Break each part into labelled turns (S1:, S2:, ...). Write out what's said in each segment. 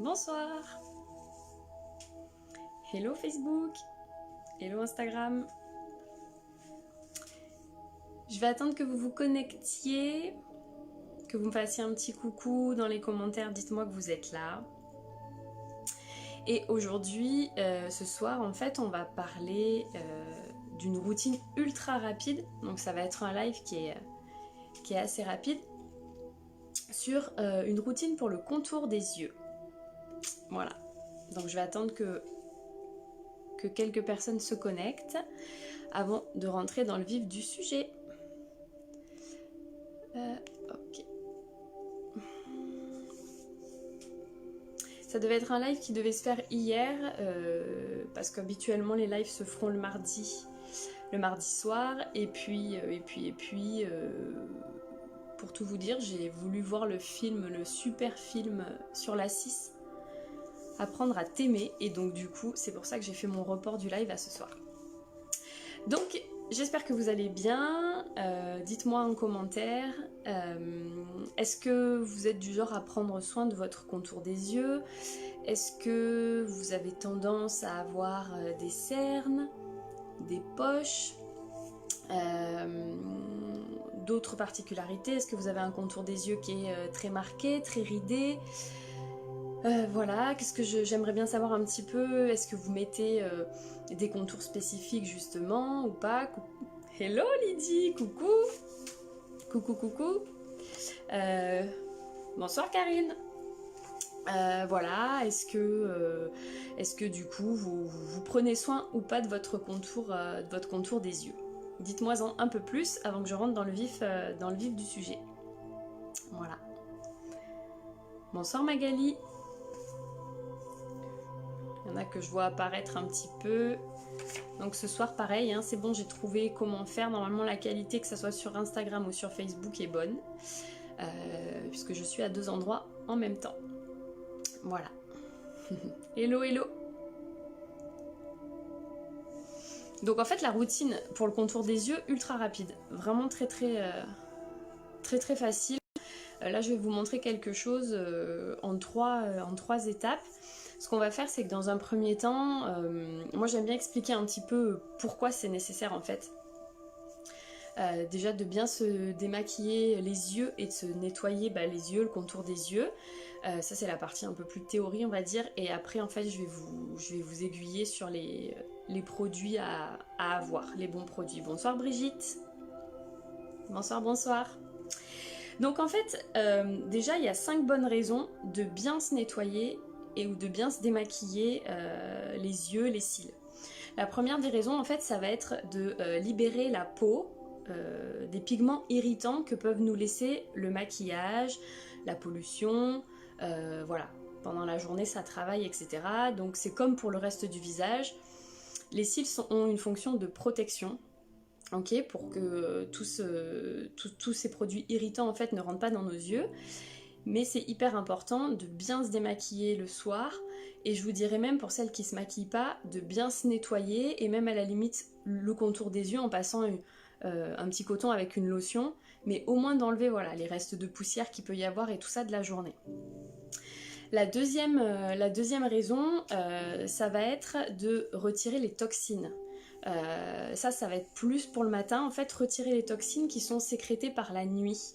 S1: Bonsoir. Hello Facebook. Hello Instagram. Je vais attendre que vous vous connectiez, que vous me fassiez un petit coucou dans les commentaires, dites-moi que vous êtes là. Et aujourd'hui, ce soir, en fait, on va parler d'une routine ultra rapide. Donc ça va être un live qui est assez rapide sur une routine pour le contour des yeux. Voilà. Donc je vais attendre que quelques personnes se connectent avant de rentrer dans le vif du sujet. Ok. Ça devait être un live qui devait se faire hier, parce qu'habituellement les lives se feront le mardi soir, et puis, pour tout vous dire, j'ai voulu voir le super film sur la 6, Apprendre à t'aimer, et donc du coup c'est pour ça que j'ai fait mon report du live à ce soir. Donc j'espère que vous allez bien, dites-moi en commentaire, est-ce que vous êtes du genre à prendre soin de votre contour des yeux? Est-ce que vous avez tendance à avoir des cernes, des poches, d'autres particularités? Est-ce que vous avez un contour des yeux qui est très marqué, très ridé? Voilà, qu'est-ce que j'aimerais bien savoir un petit peu. Est-ce que vous mettez des contours spécifiques justement ou pas? Hello Lydie, coucou. Coucou. Bonsoir Karine. Voilà, est-ce que du coup vous prenez soin ou pas de votre contour des yeux? Dites-moi un peu plus avant que je rentre dans le vif du sujet. Voilà. Bonsoir Magali. Il y en a que je vois apparaître un petit peu. Donc ce soir pareil, hein, c'est bon, j'ai trouvé comment faire. Normalement la qualité, que ce soit sur Instagram ou sur Facebook, est bonne. Puisque je suis à 2 endroits en même temps. Voilà. Hello. Donc en fait la routine pour le contour des yeux, ultra rapide. Vraiment très facile. Là je vais vous montrer quelque chose en trois étapes. Ce qu'on va faire, c'est que dans un premier temps, moi j'aime bien expliquer un petit peu pourquoi c'est nécessaire en fait. Déjà de bien se démaquiller les yeux et de se nettoyer les yeux, le contour des yeux. Ça c'est la partie un peu plus théorie on va dire. Et après en fait je vais vous aiguiller sur les produits à avoir, les bons produits. Bonsoir Brigitte. Bonsoir. Donc en fait, déjà il y a 5 bonnes raisons de bien se nettoyer ou de bien se démaquiller les yeux, les cils. La première des raisons en fait ça va être de libérer la peau des pigments irritants que peuvent nous laisser le maquillage, la pollution, voilà. Pendant la journée ça travaille, etc. Donc c'est comme pour le reste du visage. Les cils ont une fonction de protection. Okay, pour que tous ces produits irritants en fait ne rentrent pas dans nos yeux. Mais c'est hyper important de bien se démaquiller le soir, et je vous dirais même pour celles qui se maquillent pas, de bien se nettoyer, et même à la limite le contour des yeux en passant un petit coton avec une lotion, mais au moins d'enlever voilà, les restes de poussière qu'il peut y avoir et tout ça de la journée. La deuxième raison, ça va être de retirer les toxines. Ça va être plus pour le matin, en fait, retirer les toxines qui sont sécrétées par la nuit.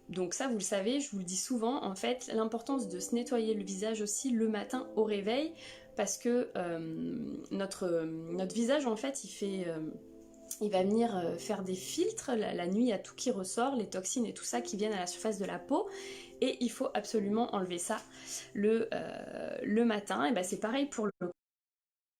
S1: Donc ça, vous le savez, je vous le dis souvent, en fait, l'importance de se nettoyer le visage aussi le matin au réveil, parce que notre visage, en fait, il va venir faire des filtres. La nuit, il y a tout qui ressort, les toxines et tout ça qui viennent à la surface de la peau, et il faut absolument enlever ça le matin. Et ben c'est pareil pour le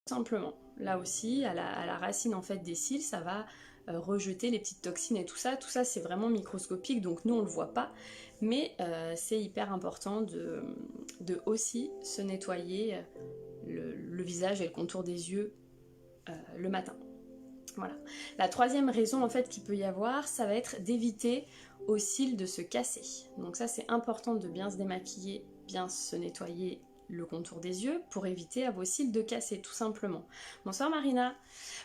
S1: simplement. Là aussi, à la racine en fait des cils, ça va rejeter les petites toxines et tout ça. Tout ça, c'est vraiment microscopique, donc nous, on le voit pas. Mais c'est hyper important de aussi se nettoyer le visage et le contour des yeux le matin. Voilà. La troisième raison en fait qu'il peut y avoir, ça va être d'éviter aux cils de se casser. Donc ça, c'est important de bien se démaquiller, bien se nettoyer le contour des yeux pour éviter à vos cils de casser, tout simplement. Bonsoir Marina.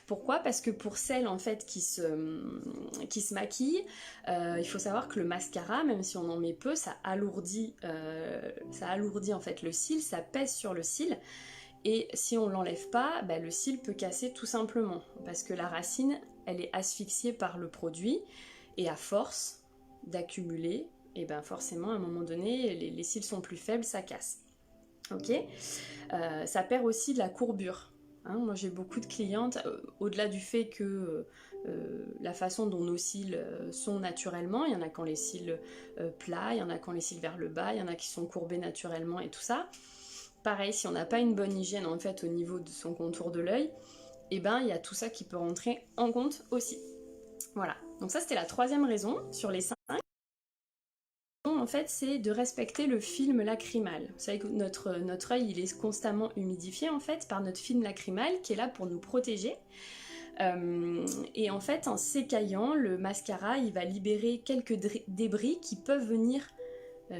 S1: Pourquoi? Parce que pour celles en fait qui se maquillent, il faut savoir que le mascara, même si on en met peu, ça alourdit en fait le cil, ça pèse sur le cil. Et si on l'enlève pas, bah, le cil peut casser tout simplement. Parce que la racine, elle est asphyxiée par le produit. Et à force d'accumuler, et ben forcément à un moment donné, les cils sont plus faibles, ça casse. Ok, ça perd aussi de la courbure. Hein, moi j'ai beaucoup de clientes, au-delà du fait que la façon dont nos cils sont naturellement, il y en a qui ont les cils plats, il y en a qui ont les cils vers le bas, il y en a qui sont courbés naturellement et tout ça. Pareil, si on n'a pas une bonne hygiène en fait au niveau de son contour de l'œil, et ben il y a tout ça qui peut rentrer en compte aussi. Voilà, donc ça c'était la troisième raison sur les 5. En fait, c'est de respecter le film lacrymal. Vous savez que notre œil, il est constamment humidifié en fait par notre film lacrymal qui est là pour nous protéger. Et en fait, en s'écaillant, le mascara, il va libérer quelques débris qui peuvent venir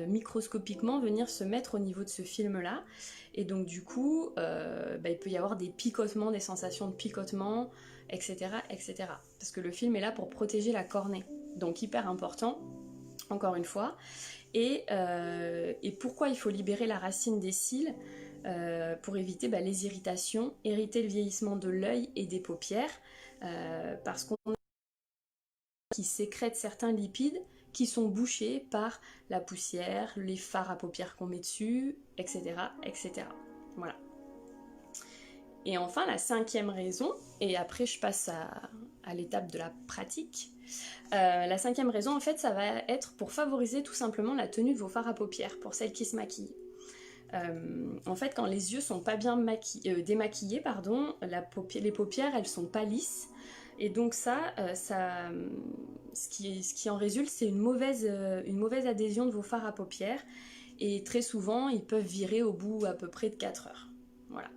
S1: microscopiquement venir se mettre au niveau de ce film-là. Et donc du coup, il peut y avoir des picotements, des sensations de picotement, etc., etc. Parce que le film est là pour protéger la cornée. Donc hyper important. Encore une fois, et pourquoi il faut libérer la racine des cils pour éviter les irritations, éviter le vieillissement de l'œil et des paupières, parce qu'on qui sécrète certains lipides qui sont bouchés par la poussière, les fards à paupières qu'on met dessus, etc., etc. Voilà. Et enfin, la cinquième raison, et après je passe à l'étape de la pratique. La cinquième raison, en fait, ça va être pour favoriser tout simplement la tenue de vos fards à paupières pour celles qui se maquillent. En fait, quand les yeux sont pas bien démaquillés, les paupières, elles sont pas lisses. Et donc ce qui en résulte, c'est une mauvaise adhésion de vos fards à paupières. Et très souvent, ils peuvent virer au bout à peu près de 4 heures. Voilà.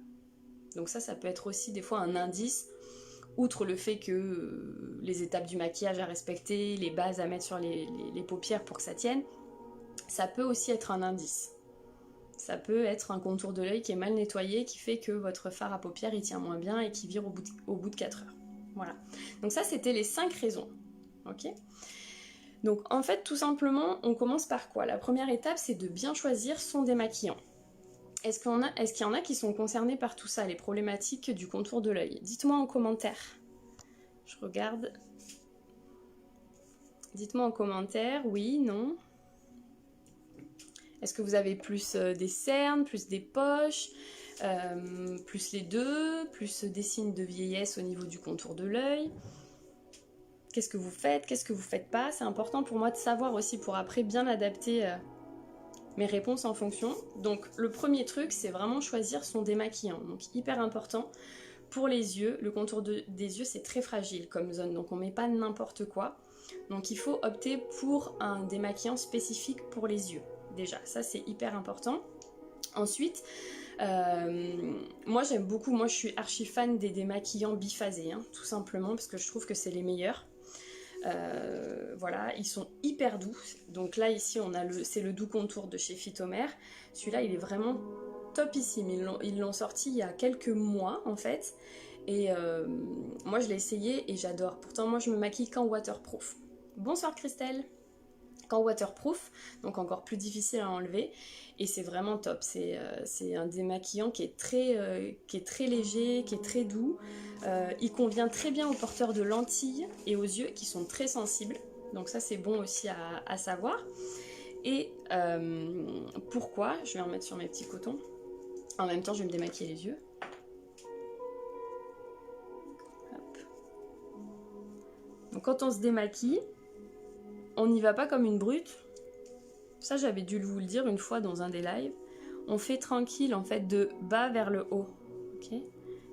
S1: Donc ça peut être aussi des fois un indice. Outre le fait que les étapes du maquillage à respecter, les bases à mettre sur les paupières pour que ça tienne, ça peut aussi être un indice. Ça peut être un contour de l'œil qui est mal nettoyé, qui fait que votre fard à paupières il tient moins bien et qui vire au bout de 4 heures. Voilà. Donc ça, c'était les 5 raisons. Ok ? Donc en fait, tout simplement, on commence par quoi? La première étape, c'est de bien choisir son démaquillant. Est-ce qu'il y en a qui sont concernés par tout ça, les problématiques du contour de l'œil? Dites-moi en commentaire. Je regarde. Dites-moi en commentaire, oui, non. Est-ce que vous avez plus des cernes, plus des poches, plus les deux, plus des signes de vieillesse au niveau du contour de l'œil? Qu'est-ce que vous faites? Qu'est-ce que vous faites pas? C'est important pour moi de savoir aussi pour après bien adapter mes réponses en fonction. Donc le premier truc, c'est vraiment choisir son démaquillant. Donc hyper important. Pour les yeux, le contour des yeux, c'est très fragile comme zone, donc on met pas n'importe quoi. Donc il faut opter pour un démaquillant spécifique pour les yeux. Déjà, ça c'est hyper important. Ensuite, moi j'aime beaucoup, moi je suis archi fan des démaquillants biphasés, hein, tout simplement parce que je trouve que c'est les meilleurs. Voilà, ils sont hyper doux. Donc là ici c'est le doux contour de chez Phytomer. Celui-là il est vraiment topissime. Ils l'ont sorti il y a quelques mois en fait. Et moi je l'ai essayé et j'adore. Pourtant moi je me maquille qu'en waterproof. Bonsoir Christelle. Qu'en waterproof, donc encore plus difficile à enlever. Et c'est vraiment top. C'est un démaquillant qui est très léger, qui est très doux. Il convient très bien aux porteurs de lentilles et aux yeux qui sont très sensibles. Donc ça c'est bon aussi à savoir. Et pourquoi? Je vais en mettre sur mes petits cotons. En même temps je vais me démaquiller les yeux. Hop. Donc quand on se démaquille, on n'y va pas comme une brute. Ça, j'avais dû vous le dire une fois dans un des lives. On fait tranquille, en fait, de bas vers le haut. Okay,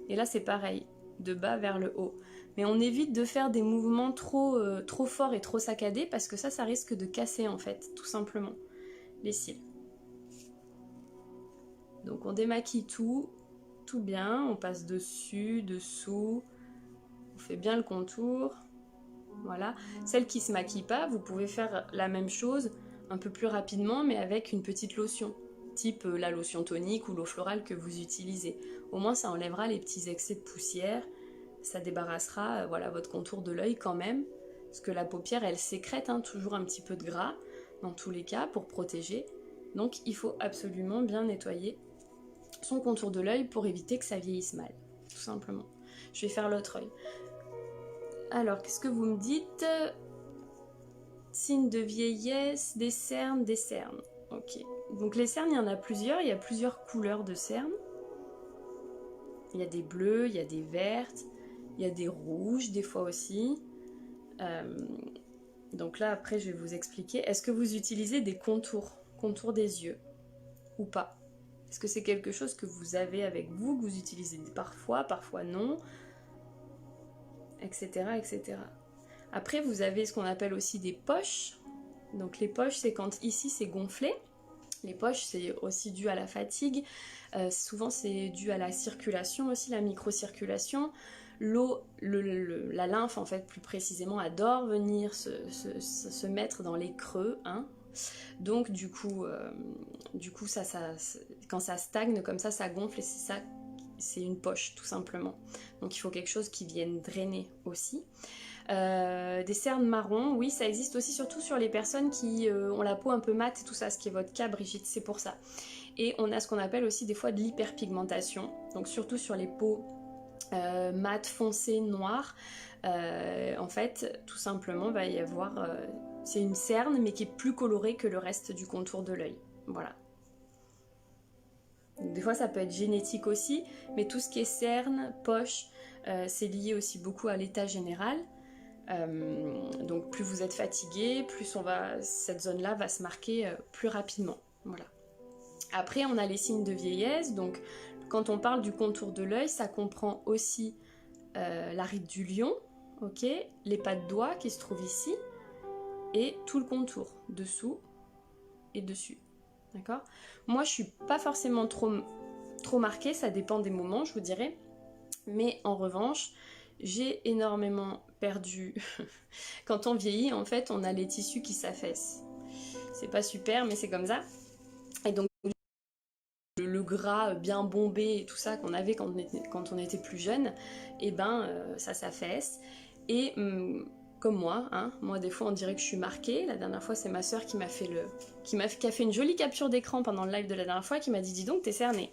S1: et là, c'est pareil, de bas vers le haut. Mais on évite de faire des mouvements trop forts et trop saccadés parce que ça risque de casser, en fait, tout simplement, les cils. Donc, on démaquille tout bien. On passe dessus, dessous. On fait bien le contour. Voilà. Celles qui ne se maquillent pas, vous pouvez faire la même chose un peu plus rapidement, mais avec une petite lotion. type la lotion tonique ou l'eau florale que vous utilisez. Au moins ça enlèvera les petits excès de poussière, ça débarrassera voilà, votre contour de l'œil quand même, parce que la paupière elle sécrète toujours un petit peu de gras dans tous les cas pour protéger, donc il faut absolument bien nettoyer son contour de l'œil pour éviter que ça vieillisse mal, tout simplement. Je vais faire l'autre œil. Alors, qu'est-ce que vous me dites? Signe de vieillesse, des cernes, des cernes. Ok. Donc les cernes, il y en a plusieurs. Il y a plusieurs couleurs de cernes. Il y a des bleus, il y a des vertes, il y a des rouges des fois aussi. Donc là, après, je vais vous expliquer. Est-ce que vous utilisez des contours des yeux ou pas? Est-ce que c'est quelque chose que vous avez avec vous, que vous utilisez parfois, parfois non, etc., etc. Après, vous avez ce qu'on appelle aussi des poches. Donc les poches, c'est quand ici c'est gonflé. Les poches, c'est aussi dû à la fatigue. Souvent, c'est dû à la circulation aussi, la microcirculation. L'eau, la lymphe, en fait, plus précisément, adore venir se mettre dans les creux. Donc, du coup quand ça stagne comme ça gonfle et c'est ça, c'est une poche, tout simplement. Donc, il faut quelque chose qui vienne drainer aussi. Des cernes marron, oui, ça existe aussi, surtout sur les personnes qui ont la peau un peu mate et tout ça, ce qui est votre cas, Brigitte, c'est pour ça. Et on a ce qu'on appelle aussi des fois de l'hyperpigmentation, donc surtout sur les peaux mates, foncées, noires. En fait, tout simplement, va y avoir... c'est une cerne, mais qui est plus colorée que le reste du contour de l'œil. Voilà. Donc, des fois, ça peut être génétique aussi, mais tout ce qui est cerne, poche, c'est lié aussi beaucoup à l'état général. Donc plus vous êtes fatigué, plus cette zone-là va se marquer plus rapidement. Voilà. Après, on a les signes de vieillesse. Donc quand on parle du contour de l'œil, ça comprend aussi la ride du lion, ok, les pas de doigts qui se trouvent ici, et tout le contour, dessous et dessus. D'accord? Moi, je suis pas forcément trop marquée, ça dépend des moments, je vous dirais. Mais en revanche, j'ai énormément perdu. Quand on vieillit, en fait, on a les tissus qui s'affaissent. C'est pas super, mais c'est comme ça. Et donc, le gras bien bombé et tout ça qu'on avait quand on était plus jeune, et ça s'affaisse. Et comme moi, moi des fois on dirait que je suis marquée. La dernière fois, c'est ma soeur qui a fait une jolie capture d'écran pendant le live de la dernière fois, qui m'a dit « Dis donc, t'es cernée ».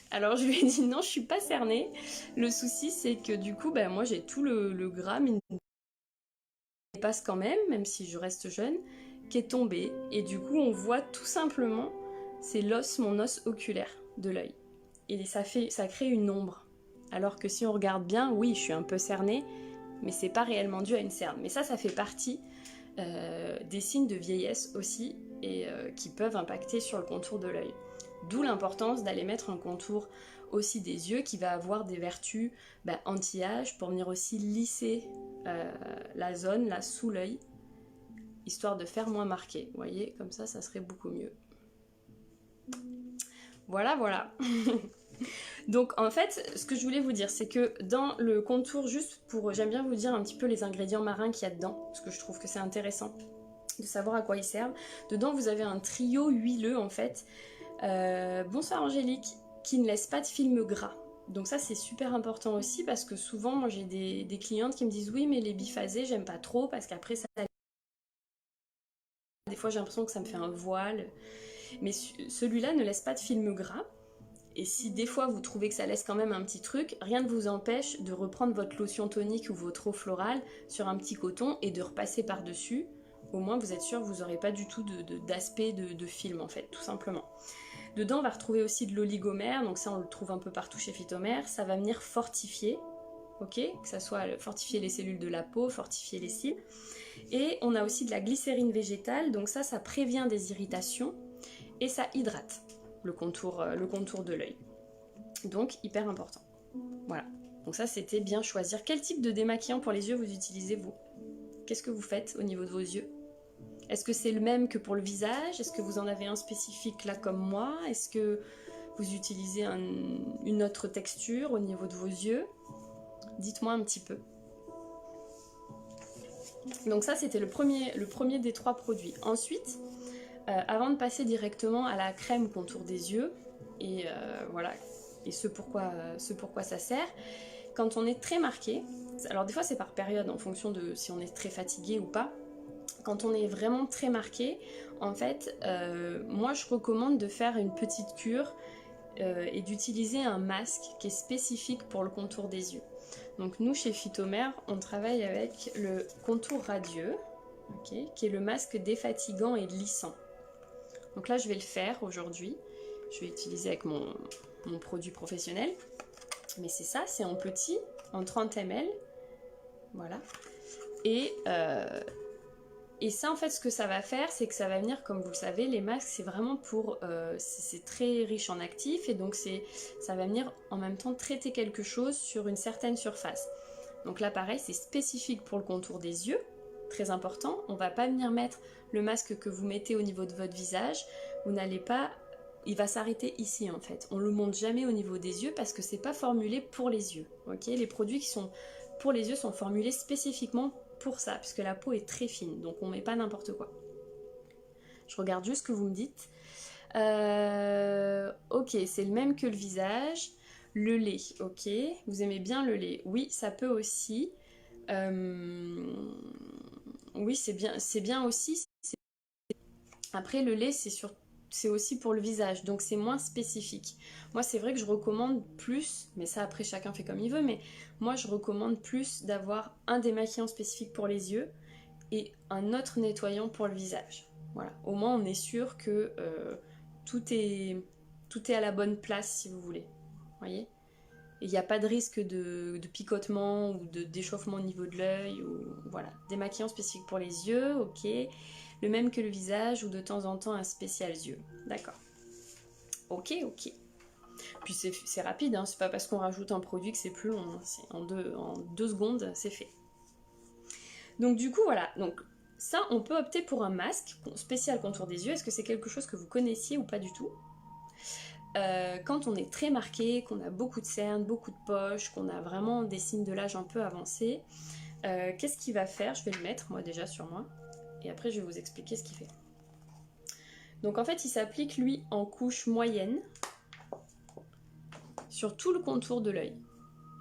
S1: Alors je lui ai dit non, je suis pas cernée. Le souci c'est que du coup, moi j'ai tout le gras, mais il passe quand même si je reste jeune, qui est tombé. Et du coup, on voit tout simplement, c'est mon os oculaire de l'œil. Et ça crée une ombre. Alors que si on regarde bien, oui, je suis un peu cernée, mais c'est pas réellement dû à une cerne. Mais ça fait partie des signes de vieillesse aussi, et qui peuvent impacter sur le contour de l'œil. D'où l'importance d'aller mettre un contour aussi des yeux qui va avoir des vertus anti-âge pour venir aussi lisser la zone là sous l'œil, histoire de faire moins marqué. Vous voyez, comme ça serait beaucoup mieux. Voilà. Donc en fait, ce que je voulais vous dire, c'est que dans le contour, j'aime bien vous dire un petit peu les ingrédients marins qu'il y a dedans, parce que je trouve que c'est intéressant de savoir à quoi ils servent. Dedans, vous avez un trio huileux en fait. Bonsoir Angélique, qui ne laisse pas de film gras. Donc ça c'est super important aussi, parce que souvent moi j'ai des clientes qui me disent oui mais les biphasés j'aime pas trop parce qu'après ça... Des fois j'ai l'impression que ça me fait un voile. Mais celui-là ne laisse pas de film gras. Et si des fois vous trouvez que ça laisse quand même un petit truc, rien ne vous empêche de reprendre votre lotion tonique ou votre eau florale sur un petit coton et de repasser par-dessus. Au moins vous êtes sûr que vous n'aurez pas du tout d'aspect de film en fait, tout simplement. Dedans, on va retrouver aussi de l'oligomère, donc ça on le trouve un peu partout chez Phytomère. Ça va venir fortifier, ok, que ça soit fortifier les cellules de la peau, fortifier les cils. Et on a aussi de la glycérine végétale, donc ça prévient des irritations et ça hydrate le contour de l'œil. Donc hyper important. Voilà, donc ça c'était bien choisir. Quel type de démaquillant pour les yeux vous utilisez vous? Qu'est-ce que vous faites au niveau de vos yeux? Est-ce que c'est le même que pour le visage? Est-ce que vous en avez un spécifique là comme moi? Est-ce que vous utilisez une autre texture au niveau de vos yeux? Dites-moi un petit peu. Donc ça c'était le premier des 3 produits. Ensuite, avant de passer directement à la crème contour des yeux, et voilà, et ce pourquoi ça sert, quand on est très marqué, alors des fois c'est par période en fonction de si on est très fatigué ou pas, quand on est vraiment très marqué, en fait, moi je recommande de faire une petite cure et d'utiliser un masque qui est spécifique pour le contour des yeux. Donc nous chez Phytomère, on travaille avec le contour radieux, okay, qui est le masque défatigant et lissant. Donc là je vais le faire aujourd'hui, je vais utiliser avec mon produit professionnel, mais c'est ça, c'est en petit, en 30 ml, voilà. Et ça, en fait, ce que ça va faire, c'est que ça va venir, comme vous le savez, les masques, c'est vraiment pour... c'est très riche en actifs, et donc ça va venir en même temps traiter quelque chose sur une certaine surface. Donc là, pareil, c'est spécifique pour le contour des yeux, très important. On ne va pas venir mettre le masque que vous mettez au niveau de votre visage. Vous n'allez pas... Il va s'arrêter ici, en fait. On ne le monte jamais au niveau des yeux parce que c'est pas formulé pour les yeux. Okay, les produits qui sont pour les yeux sont formulés spécifiquement pour ça, puisque la peau est très fine, donc on met pas n'importe quoi. Je regarde juste ce que vous me dites. Ok, c'est le même que le visage. Le lait, ok. Vous aimez bien le lait? Oui, ça peut aussi. Oui, c'est bien aussi. Après, le lait, c'est aussi pour le visage, donc c'est moins spécifique. Moi, c'est vrai que je recommande plus, mais ça après chacun fait comme il veut, mais moi je recommande plus d'avoir un démaquillant spécifique pour les yeux et un autre nettoyant pour le visage. Voilà, au moins on est sûr que tout est à la bonne place si vous voulez. Voyez? Il n'y a pas de risque de picotement ou d'échauffement au niveau de l'œil. Voilà, démaquillant spécifique pour les yeux, ok. Le même que le visage ou de temps en temps un spécial yeux. D'accord. Ok, ok. Puis c'est rapide, hein, c'est pas parce qu'on rajoute un produit que c'est plus long. Hein, c'est en deux secondes, c'est fait. Donc du coup, voilà. Donc ça, on peut opter pour un masque spécial contour des yeux. Est-ce que c'est quelque chose que vous connaissiez ou pas du tout? Quand on est très marqué, qu'on a beaucoup de cernes, beaucoup de poches, qu'on a vraiment des signes de l'âge un peu avancé, qu'est-ce qu'il va faire? Je vais le mettre moi déjà sur moi et après je vais vous expliquer ce qu'il fait. Donc en fait il s'applique lui en couche moyenne sur tout le contour de l'œil.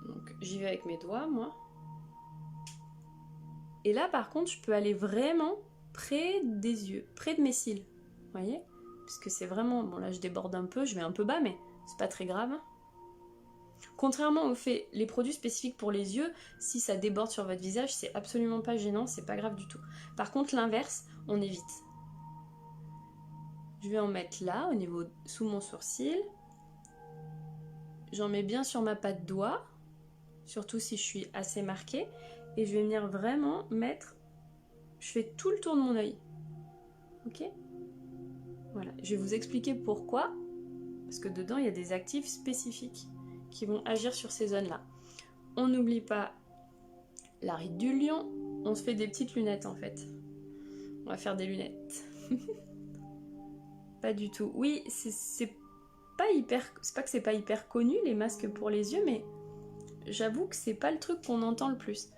S1: Donc j'y vais avec mes doigts moi. Et là par contre je peux aller vraiment près des yeux, près de mes cils, vous voyez? Puisque c'est vraiment, bon là je déborde un peu, je vais un peu bas mais c'est pas très grave. Contrairement au fait, les produits spécifiques pour les yeux, si ça déborde sur votre visage, c'est absolument pas gênant, c'est pas grave du tout. Par contre l'inverse, on évite. Je vais en mettre là, au niveau sous mon sourcil. J'en mets bien sur ma patte doigt, surtout si je suis assez marquée. Et je vais venir vraiment mettre, je fais tout le tour de mon œil. Ok? Voilà, je vais vous expliquer pourquoi. Parce que dedans, il y a des actifs spécifiques qui vont agir sur ces zones-là. On n'oublie pas la ride du lion. On se fait des petites lunettes en fait. On va faire des lunettes. Pas du tout. Oui, c'est pas hyper... C'est pas que c'est pas hyper connu les masques pour les yeux, mais j'avoue que c'est pas le truc qu'on entend le plus.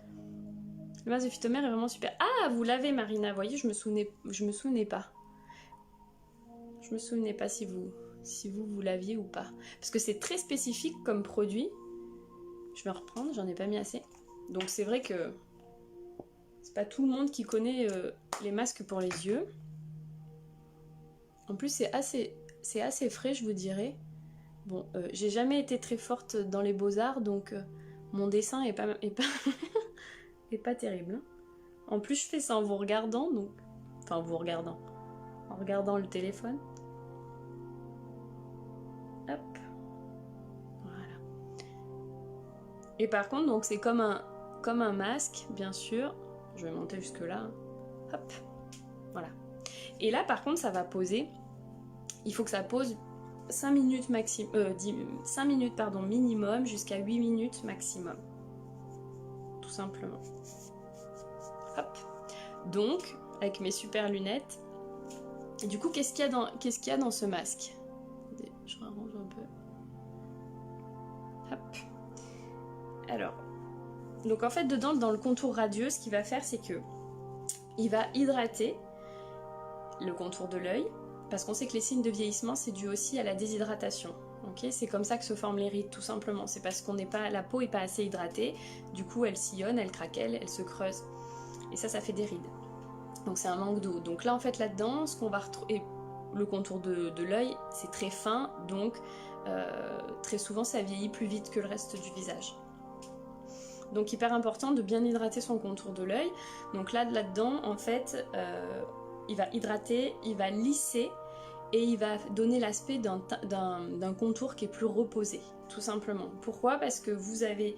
S1: Le masque de Phytomère est vraiment super. Ah, vous l'avez Marina, vous voyez, je me souvenais pas. Je me souvenais pas si vous l'aviez ou pas. Parce que c'est très spécifique comme produit. Je vais en reprendre, j'en ai pas mis assez. Donc c'est vrai que c'est pas tout le monde qui connaît les masques pour les yeux. En plus c'est assez frais, je vous dirais. Bon, j'ai jamais été très forte dans les beaux-arts, donc mon dessin est pas est pas terrible. En plus je fais ça en vous regardant, donc... Enfin en regardant le téléphone. Hop. Voilà. Et par contre, donc c'est comme un masque, bien sûr. Je vais monter jusque là. Hop. Voilà. Et là, par contre, ça va poser. Il faut que ça pose 5 minutes minimum jusqu'à 8 minutes maximum. Tout simplement. Hop. Donc, avec mes super lunettes. Et du coup, qu'est-ce qu'il y a dans ce masque? Je rarrange un peu. Hop. Alors, donc en fait dedans, dans le contour radieux, ce qu'il va faire, c'est que il va hydrater le contour de l'œil, parce qu'on sait que les signes de vieillissement, c'est dû aussi à la déshydratation. Okay, c'est comme ça que se forment les rides, tout simplement. C'est parce qu'on n'est pas, la peau n'est pas assez hydratée, du coup elle sillonne, elle craquelle, elle se creuse. Et ça fait des rides. Donc c'est un manque d'eau. Donc là en fait là-dedans, ce qu'on va retrouver, le contour de l'œil, c'est très fin, donc très souvent ça vieillit plus vite que le reste du visage. Donc hyper important de bien hydrater son contour de l'œil. Donc là-dedans en fait, il va hydrater, il va lisser, et il va donner l'aspect d'un contour qui est plus reposé, tout simplement. Pourquoi? Parce que vous avez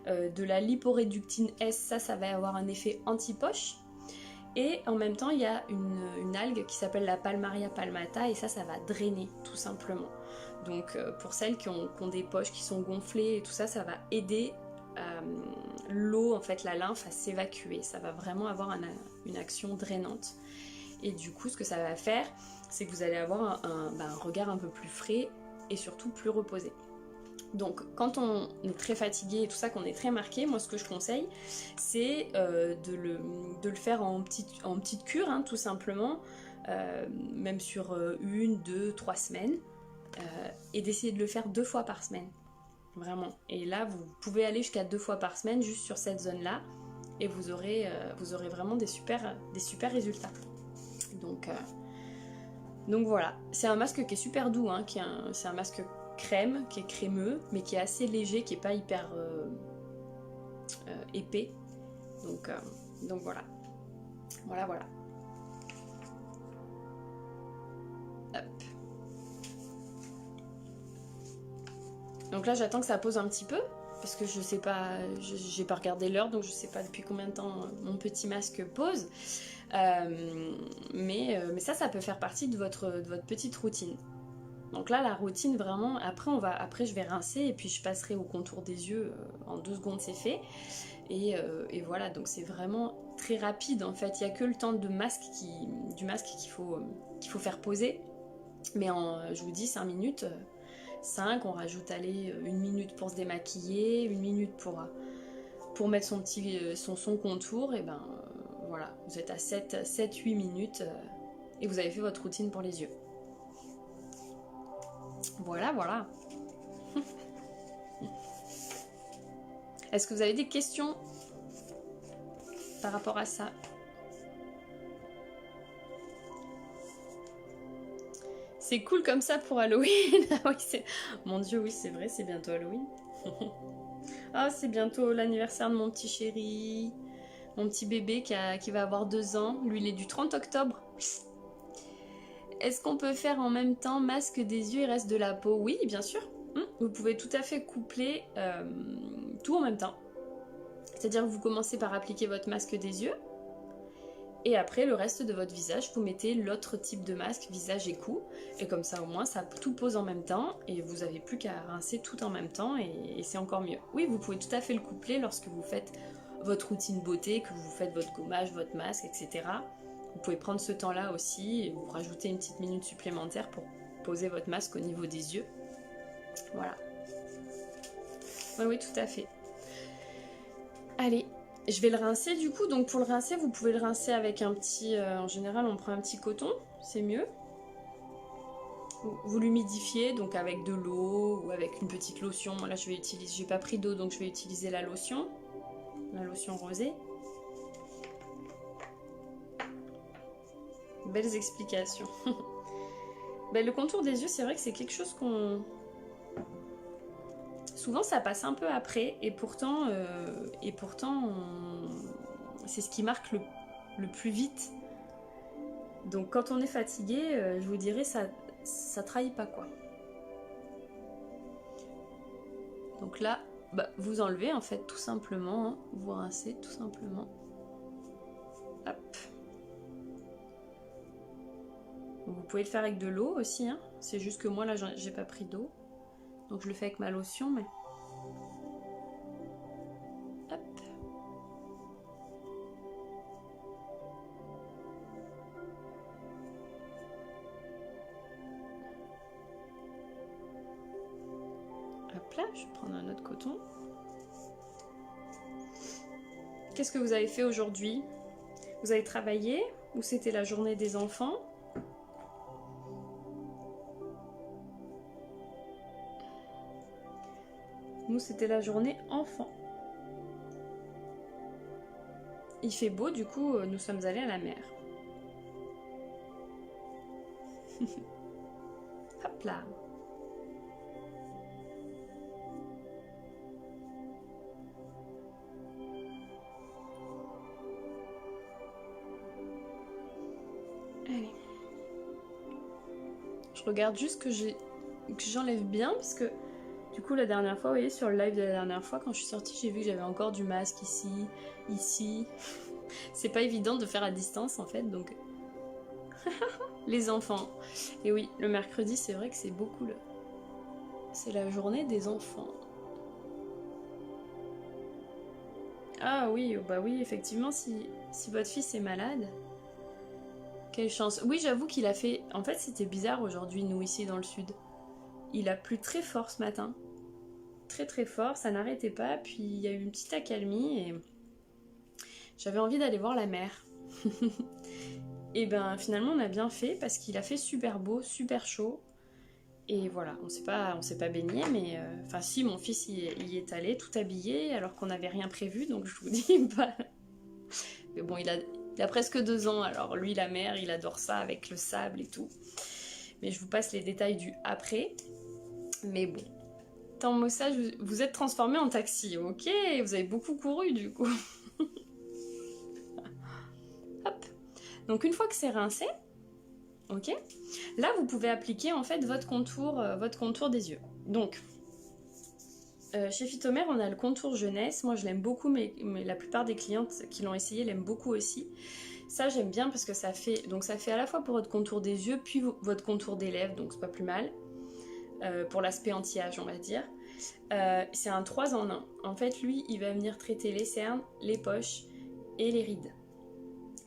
S1: de la liporéductine S, ça va avoir un effet anti-poche, et en même temps il y a une algue qui s'appelle la Palmaria palmata, et ça va drainer, tout simplement. Donc pour celles qui ont des poches qui sont gonflées et tout ça va aider l'eau, en fait la lymphe, à s'évacuer. Ça va vraiment avoir une action drainante. Et du coup, ce que ça va faire, c'est que vous allez avoir un regard un peu plus frais et surtout plus reposé. Donc, quand on est très fatigué et tout ça, qu'on est très marqué, moi, ce que je conseille, c'est de le faire en petite cure, hein, tout simplement, même sur 1, 2, 3 semaines, et d'essayer de le faire 2 fois par semaine, vraiment. Et là, vous pouvez aller jusqu'à 2 fois par semaine, juste sur cette zone-là, et vous aurez vraiment des super résultats. Donc voilà, c'est un masque qui est super doux, hein, c'est un masque crème, qui est crémeux, mais qui est assez léger, qui n'est pas hyper épais. Donc voilà. Voilà. Hop. Donc là j'attends que ça pose un petit peu, parce que je sais pas, j'ai pas regardé l'heure, donc je sais pas depuis combien de temps mon petit masque pose. Mais ça peut faire partie de votre petite routine. Donc là la routine vraiment, après je vais rincer et puis je passerai au contour des yeux, en 2 secondes c'est fait, et voilà. Donc c'est vraiment très rapide en fait, il n'y a que le temps du masque qu'il faut faire poser, mais je vous dis 5 minutes, 5, on rajoute 1 minute pour se démaquiller, 1 minute pour mettre son contour, et ben voilà, vous êtes à 7-8 minutes et vous avez fait votre routine pour les yeux. Voilà. Est-ce que vous avez des questions par rapport à ça? C'est cool comme ça pour Halloween. Ah oui, mon Dieu, oui, c'est vrai, c'est bientôt Halloween. Ah, c'est bientôt l'anniversaire de mon petit chéri. Mon petit bébé qui va avoir 2 ans. Lui, il est du 30 octobre. Est-ce qu'on peut faire en même temps masque des yeux et reste de la peau? Oui, bien sûr. Vous pouvez tout à fait coupler tout en même temps. C'est-à-dire que vous commencez par appliquer votre masque des yeux. Et après, le reste de votre visage, vous mettez l'autre type de masque, visage et cou. Et comme ça, au moins, ça tout pose en même temps. Et vous n'avez plus qu'à rincer tout en même temps. Et c'est encore mieux. Oui, vous pouvez tout à fait le coupler lorsque vous faites votre routine beauté, que vous faites votre gommage, votre masque, etc. Vous pouvez prendre ce temps-là aussi et vous rajouter une petite minute supplémentaire pour poser votre masque au niveau des yeux. Voilà. Oui, tout à fait. Allez, je vais le rincer du coup. Donc pour le rincer, vous pouvez le rincer avec un petit... en général, on prend un petit coton, c'est mieux. Vous l'humidifiez donc avec de l'eau ou avec une petite lotion. Moi là, j'ai pas pris d'eau, donc je vais utiliser la lotion rosée. Belles explications. Le contour des yeux, c'est vrai que c'est quelque chose qu'on... Souvent ça passe un peu après, et pourtant c'est ce qui marque le plus vite. Donc quand on est fatigué, je vous dirais, ça trahit pas quoi. Donc là, vous enlevez en fait tout simplement, hein, vous rincez tout simplement. Hop. Vous pouvez le faire avec de l'eau aussi, hein. C'est juste que moi là j'ai pas pris d'eau. Donc je le fais avec ma lotion, mais... Hop. Hop là, je vais prendre un autre coton. Qu'est-ce que vous avez fait aujourd'hui? Vous avez travaillé? Ou c'était la journée des enfants? Nous, c'était la journée enfant. Il fait beau, du coup, nous sommes allés à la mer. Hop là. Allez. Je regarde juste que j'enlève bien parce que du coup la dernière fois, vous voyez sur le live de la dernière fois quand je suis sortie, j'ai vu que j'avais encore du masque ici. C'est pas évident de faire à distance en fait, donc les enfants. Et oui, le mercredi, c'est vrai que c'est beaucoup c'est la journée des enfants. Ah oui, bah oui, effectivement, si votre fils est malade, quelle chance. Oui, j'avoue qu'il a fait... En fait, c'était bizarre aujourd'hui, nous, ici, dans le sud. Il a plu très fort ce matin. Très très fort, ça n'arrêtait pas. Puis il y a eu une petite accalmie et... J'avais envie d'aller voir la mer. Et ben finalement, on a bien fait parce qu'il a fait super beau, super chaud. Et voilà, on s'est pas baigné, mais... Enfin si, mon fils y est allé, tout habillé, alors qu'on n'avait rien prévu, donc je vous dis, bah... Mais bon, il a presque 2 ans, alors lui, la mer, il adore ça avec le sable et tout. Mais je vous passe les détails du après. Mais bon. Tant Mossage, vous êtes transformé en taxi, ok? Vous avez beaucoup couru du coup. Hop. Donc une fois que c'est rincé, ok? Là, vous pouvez appliquer en fait votre contour des yeux. Donc, chez Phytomère, on a le contour jeunesse. Moi, je l'aime beaucoup, mais la plupart des clientes qui l'ont essayé l'aiment beaucoup aussi. Ça, j'aime bien parce que ça fait à la fois pour votre contour des yeux, puis votre contour des lèvres, donc c'est pas plus mal. Pour l'aspect anti-âge, on va dire. C'est un 3 en 1. En fait, lui, il va venir traiter les cernes, les poches et les rides.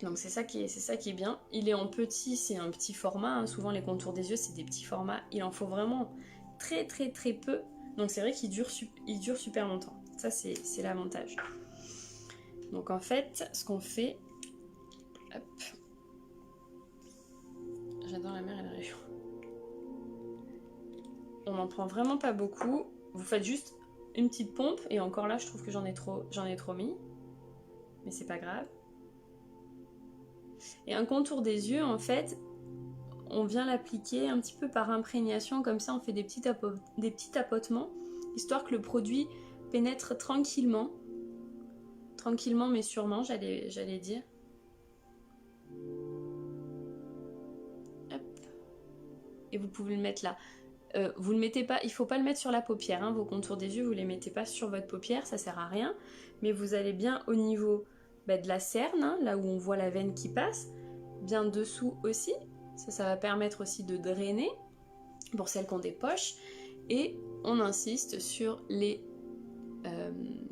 S1: Donc c'est ça qui est bien. Il est en petit, c'est un petit format. Hein. Souvent, les contours des yeux, c'est des petits formats. Il en faut vraiment très très très peu. Donc c'est vrai qu'il dure super longtemps. Ça, c'est l'avantage. Donc en fait, ce qu'on fait... Hop. J'adore la mer et la région. On n'en prend vraiment pas beaucoup. Vous faites juste une petite pompe. Et encore là, je trouve que j'en ai trop mis. Mais c'est pas grave. Et un contour des yeux, en fait, on vient l'appliquer un petit peu par imprégnation. Comme ça, on fait des petits tapotements. Histoire que le produit pénètre tranquillement. Tranquillement, mais sûrement, j'allais dire. Hop. Et vous pouvez le mettre là. Vous le mettez pas, il faut pas le mettre sur la paupière, hein, vos contours des yeux, vous les mettez pas sur votre paupière, ça sert à rien, mais vous allez bien au niveau de la cerne, hein, là où on voit la veine qui passe, bien dessous aussi, ça va permettre aussi de drainer, pour celles qui ont des poches, et on insiste sur les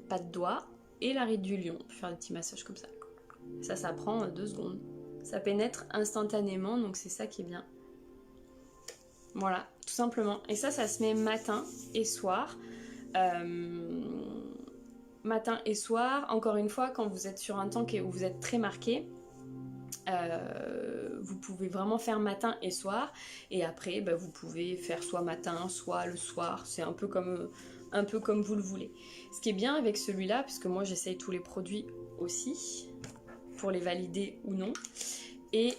S1: pas de doigts et la ride du lion, on peut faire des petits massages comme ça. Ça prend 2 secondes, ça pénètre instantanément, donc c'est ça qui est bien. Voilà, tout simplement. Et ça se met matin et soir. Matin et soir. Encore une fois, quand vous êtes sur un temps où vous êtes très marqué, vous pouvez vraiment faire matin et soir. Et après, vous pouvez faire soit matin, soit le soir. C'est un peu comme vous le voulez. Ce qui est bien avec celui-là, puisque moi j'essaye tous les produits aussi, pour les valider ou non. Et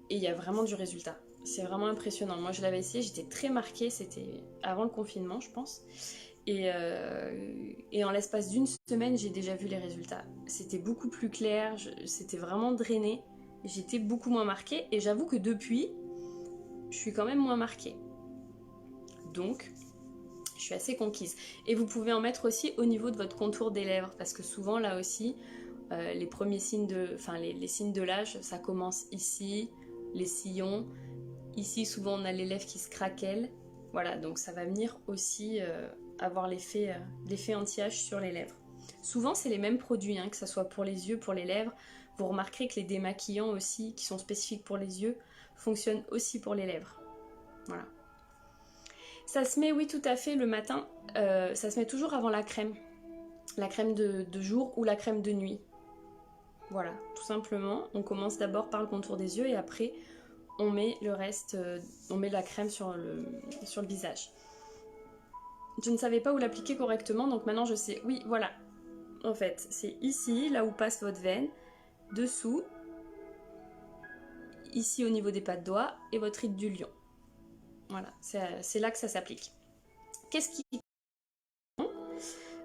S1: il y a vraiment du résultat. C'est vraiment impressionnant. Moi, je l'avais essayé, j'étais très marquée. C'était avant le confinement, je pense. Et en l'espace d'une semaine, j'ai déjà vu les résultats. C'était beaucoup plus clair, c'était vraiment drainé. J'étais beaucoup moins marquée. Et j'avoue que depuis, je suis quand même moins marquée. Donc, je suis assez conquise. Et vous pouvez en mettre aussi au niveau de votre contour des lèvres. Parce que souvent, là aussi, les premiers signes les signes de l'âge, ça commence ici, les sillons. Ici, souvent, on a les lèvres qui se craquellent. Voilà, donc ça va venir aussi avoir l'effet anti-âge sur les lèvres. Souvent, c'est les mêmes produits, hein, que ce soit pour les yeux, pour les lèvres. Vous remarquerez que les démaquillants aussi, qui sont spécifiques pour les yeux, fonctionnent aussi pour les lèvres. Voilà. Ça se met, oui, tout à fait, le matin. Ça se met toujours avant la crème. La crème de jour ou la crème de nuit. Voilà, tout simplement. On commence d'abord par le contour des yeux et après... on met le reste, on met la crème sur le visage. je ne savais pas où l'appliquer correctement, donc maintenant je sais. Oui, voilà. En fait, c'est ici, là où passe votre veine, dessous, ici au niveau des pas de doigts, et votre ride du lion. Voilà, c'est là que ça s'applique. Qu'est-ce qui...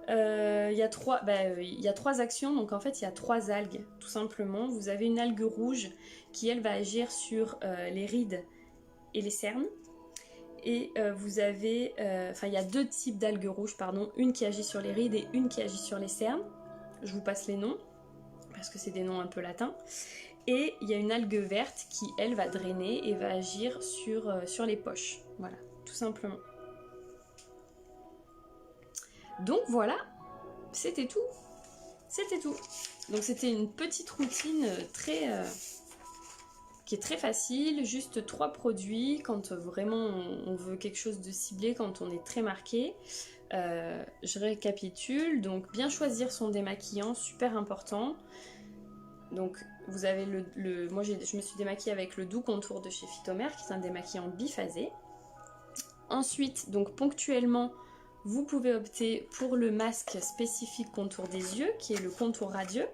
S1: Il y a trois actions, donc en fait il y a trois algues, tout simplement. Vous avez une algue rouge qui, elle, va agir sur les rides et les cernes. Et vous avez... il y a deux types d'algues rouges, pardon. Une qui agit sur les rides et une qui agit sur les cernes. Je vous passe les noms, parce que c'est des noms un peu latins. Et il y a une algue verte qui, elle, va drainer et va agir sur les poches. Voilà, tout simplement. Donc voilà, c'était tout. C'était tout. Donc c'était une petite routine qui est très facile, juste 3 produits quand vraiment on veut quelque chose de ciblé, quand on est très marqué. Je récapitule, donc bien choisir son démaquillant, super important. Donc vous avez moi je me suis démaquillée avec le doux contour de chez Phytomère, qui est un démaquillant biphasé. Ensuite, donc ponctuellement, vous pouvez opter pour le masque spécifique contour des yeux, qui est le contour radieux.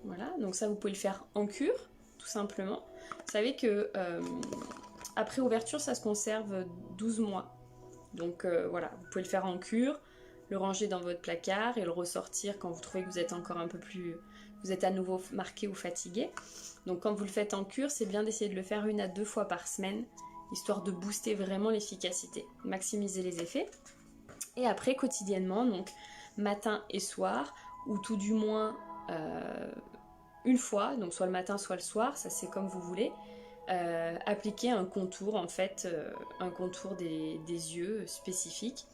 S1: Voilà, donc ça vous pouvez le faire en cure, tout simplement. Vous savez que après ouverture, ça se conserve 12 mois. Donc voilà, vous pouvez le faire en cure, le ranger dans votre placard et le ressortir quand vous trouvez que vous êtes encore un peu plus... Vous êtes à nouveau marqué ou fatigué. Donc quand vous le faites en cure, c'est bien d'essayer de le faire 1 à 2 fois par semaine, histoire de booster vraiment l'efficacité, maximiser les effets. Et après, quotidiennement, donc matin et soir, ou tout du moins une fois, donc soit le matin, soit le soir, ça c'est comme vous voulez, appliquer un contour, en fait, un contour des yeux spécifique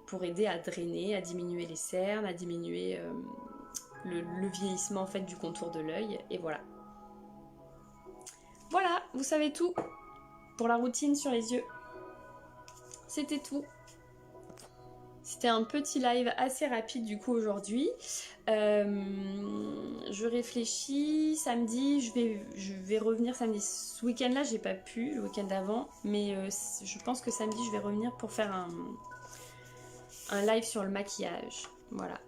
S1: pour aider à drainer, à diminuer les cernes, à diminuer le vieillissement en fait du contour de l'œil, et voilà. Voilà, vous savez tout pour la routine sur les yeux. C'était tout. C'était un petit live assez rapide du coup aujourd'hui. Je réfléchis, samedi, je vais revenir samedi. Ce week-end-là, j'ai pas pu, le week-end d'avant, mais je pense que samedi, je vais revenir pour faire un live sur le maquillage. Voilà.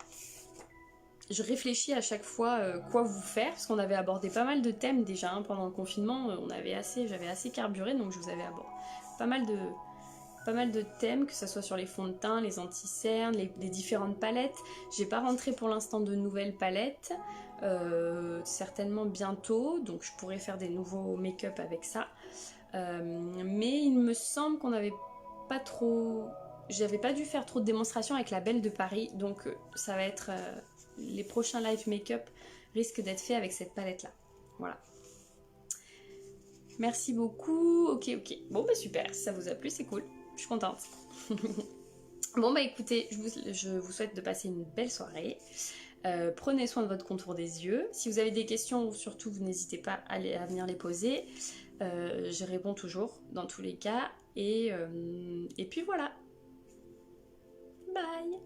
S1: Je réfléchis à chaque fois quoi vous faire, parce qu'on avait abordé pas mal de thèmes déjà hein, pendant le confinement. J'avais assez carburé, donc je vous avais abordé pas mal de thèmes, que ce soit sur les fonds de teint, les anti-cernes, les différentes palettes. J'ai pas rentré pour l'instant de nouvelles palettes, certainement bientôt, donc je pourrais faire des nouveaux make-up avec ça. Mais il me semble qu'on n'avait pas trop... J'avais pas dû faire trop de démonstrations avec la Belle de Paris, donc ça va être... les prochains live make-up risquent d'être faits avec cette palette-là. Voilà. Merci beaucoup. Ok. Bon, bah super, si ça vous a plu, c'est cool. Je suis contente. Bon bah écoutez, je vous souhaite de passer une belle soirée. Prenez soin de votre contour des yeux. Si vous avez des questions, surtout, vous n'hésitez pas à venir les poser. Je réponds toujours, dans tous les cas. Et puis voilà. Bye.